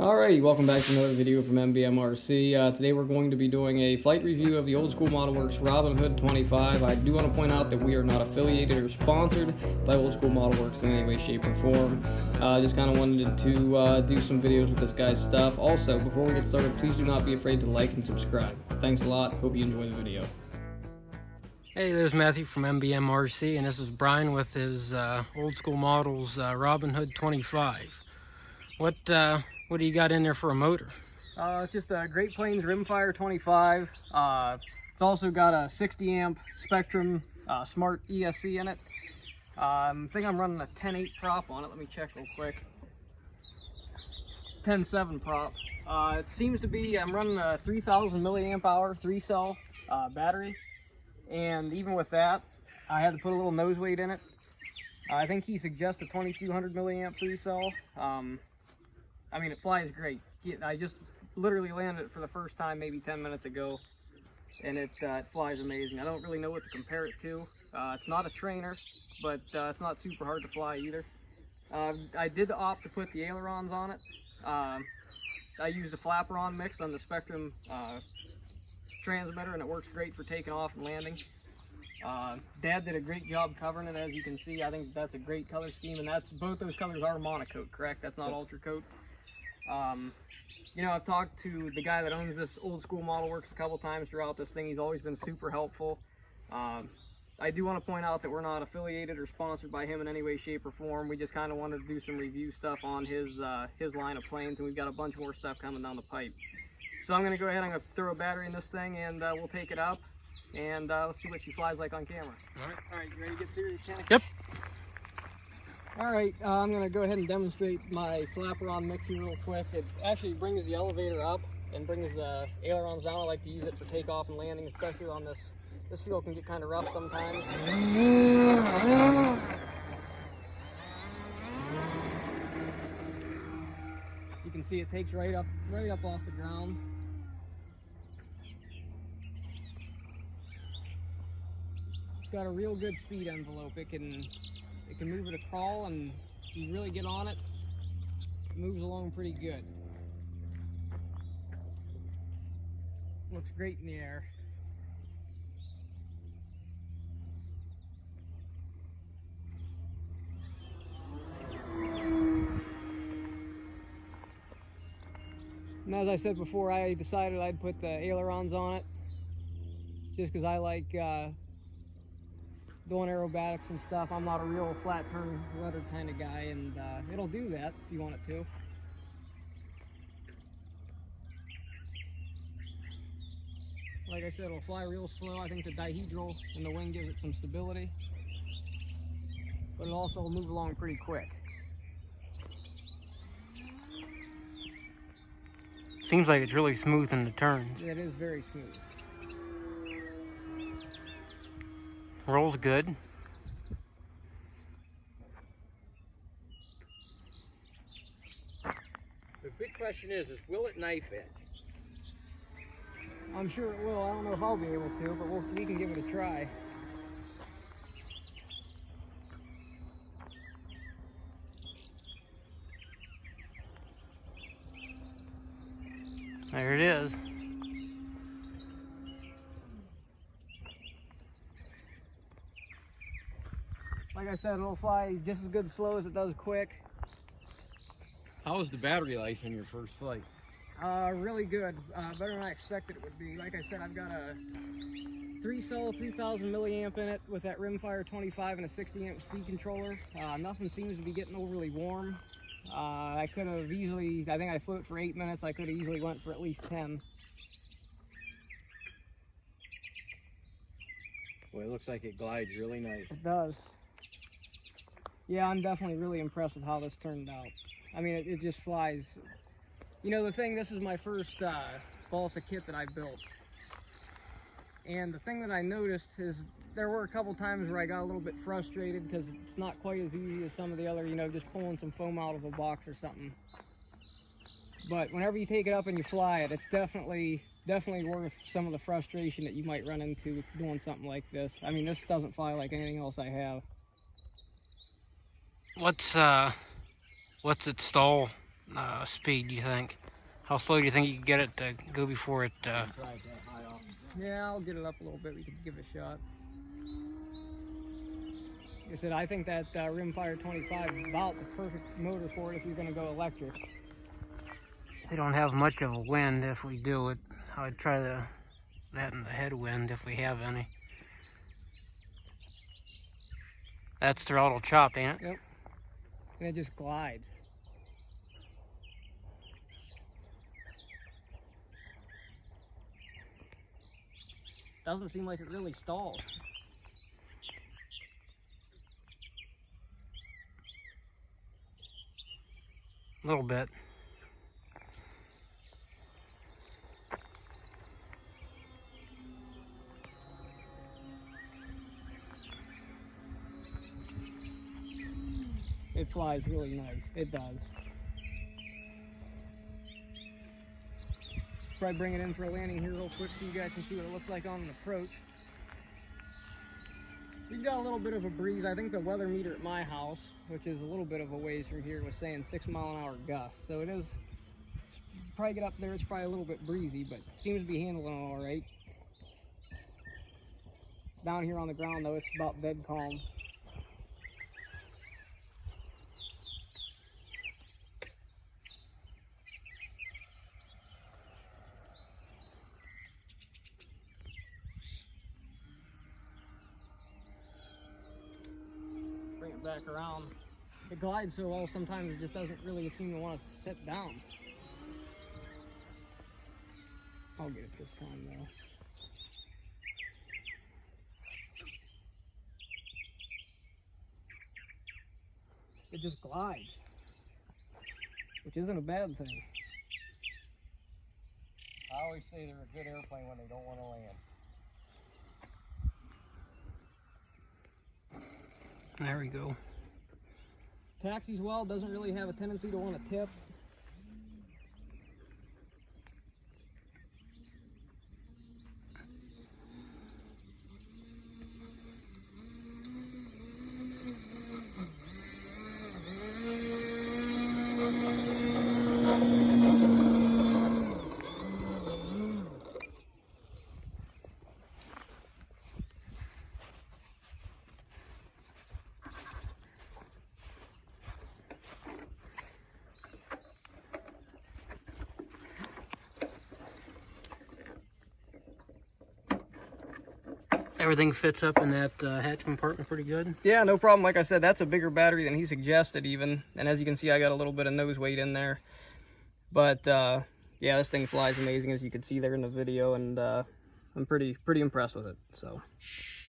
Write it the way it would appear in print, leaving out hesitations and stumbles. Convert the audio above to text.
Alrighty, welcome back to another video from MBMRC. Today we're going to be doing a flight review of the Old School Model Works Robinhood 25. I do want to point out that we are not affiliated or sponsored by Old School Model Works in any way, shape, or form. Just kind of wanted to do some videos with this guy's stuff. Also, before we get started, please do not be afraid to like and subscribe. Thanks a lot. Hope you enjoy the video. Hey, there's Matthew from MBMRC, and this is Brian with his Old School Models Robinhood 25. What do you got in there for a motor? It's just a Great Plains Rimfire 25. It's also got a 60 amp Spectrum Smart ESC in it. I think I'm running a 10.8 prop on it. Let me check real quick. 10.7 prop. It seems to be, I'm running a 3000 milliamp hour 3-cell battery. And even with that, I had to put a little nose weight in it. I think he suggests a 2200 milliamp 3-cell. I mean, it flies great. I just literally landed it for the first time maybe 10 minutes ago, and it flies amazing. I don't really know what to compare it to. It's not a trainer, but it's not super hard to fly either. I did opt to put the ailerons on it. I used a flaperon mix on the Spectrum transmitter, and it works great for taking off and landing. Dad did a great job covering it, as you can see. I think that's a great color scheme, and both those colors are monocoat, correct? That's not ultra coat. You know, I've talked to the guy that owns this Old School Model Works a couple times throughout this thing. He's always been super helpful. I do want to point out that we're not affiliated or sponsored by him in any way, shape, or form. We just kind of wanted to do some review stuff on his line of planes, and we've got a bunch more stuff coming down the pipe. So I'm going to go ahead, I'm going to throw a battery in this thing, and we'll take it up, and we'll see what she flies like on camera. All right, you ready to get serious, Kenny? Yep. All right, I'm going to go ahead and demonstrate my flaperon mixing real quick. It actually brings the elevator up and brings the ailerons down. I like to use it for takeoff and landing, especially on this. This field can get kind of rough sometimes. You can see it takes right up off the ground. It's got a real good speed envelope. It can move at a crawl, and if you really get on it, it moves along pretty good. Looks great in the air. And as I said before, I decided I'd put the ailerons on it just because I like doing aerobatics and stuff. I'm not a real flat turn rudder kind of guy, and it'll do that if you want it to. Like I said, it'll fly real slow. I think the dihedral in the wing gives it some stability, but it also will move along pretty quick. Seems like it's really smooth in the turns. Yeah, it is very smooth. Rolls good. The big question is will it knife it? I'm sure it will. I don't know if I'll be able to, but we can give it a try. There it is. Like I said, it'll fly just as good slow as it does quick. How was the battery life in your first flight? Really good. Better than I expected it would be. Like I said, I've got a 3-cell 3000 milliamp in it with that Rimfire 25 and a 60 amp speed controller. Nothing seems to be getting overly warm. I could have easily, I think I flew it for 8 minutes. I could have easily went for at least 10. Well, it looks like it glides really nice. It does. Yeah, I'm definitely really impressed with how this turned out. I mean, it just flies. You know, this is my first balsa kit that I built. And the thing that I noticed is there were a couple times where I got a little bit frustrated because it's not quite as easy as some of the other, you know, just pulling some foam out of a box or something. But whenever you take it up and you fly it, it's definitely worth some of the frustration that you might run into doing something like this. I mean, this doesn't fly like anything else I have. What's its stall speed, do you think? How slow do you think you can get it to go before it... Yeah, I'll get it up a little bit. We could give it a shot. Like I said, I think that Rimfire 25 is about the perfect motor for it if you're going to go electric. We don't have much of a wind if we do it. I would try that in the headwind if we have any. That's throttle chop, ain't it? Yep. And it just glides. Doesn't seem like it really stalls. A little bit. It flies really nice. It does. Probably bring it in for a landing here real quick so you guys can see what it looks like on an approach. We've got a little bit of a breeze. I think the weather meter at my house, which is a little bit of a ways from here, was saying 6-mile-an-hour gusts. So it is, probably get up there, it's probably a little bit breezy, but seems to be handling it all right. Down here on the ground though, it's about dead calm. Bring it back around. It glides so well sometimes it just doesn't really seem to want to sit down. I'll get it this time though. It just glides, which isn't a bad thing. I always say they're a good airplane when they don't want to land. There we go. Taxis well, doesn't really have a tendency to want to tip. Everything fits up in that hatch compartment pretty good. Yeah, no problem. Like I said, that's a bigger battery than he suggested even. And as you can see, I got a little bit of nose weight in there. But yeah, this thing flies amazing as you can see there in the video, and I'm pretty impressed with it. So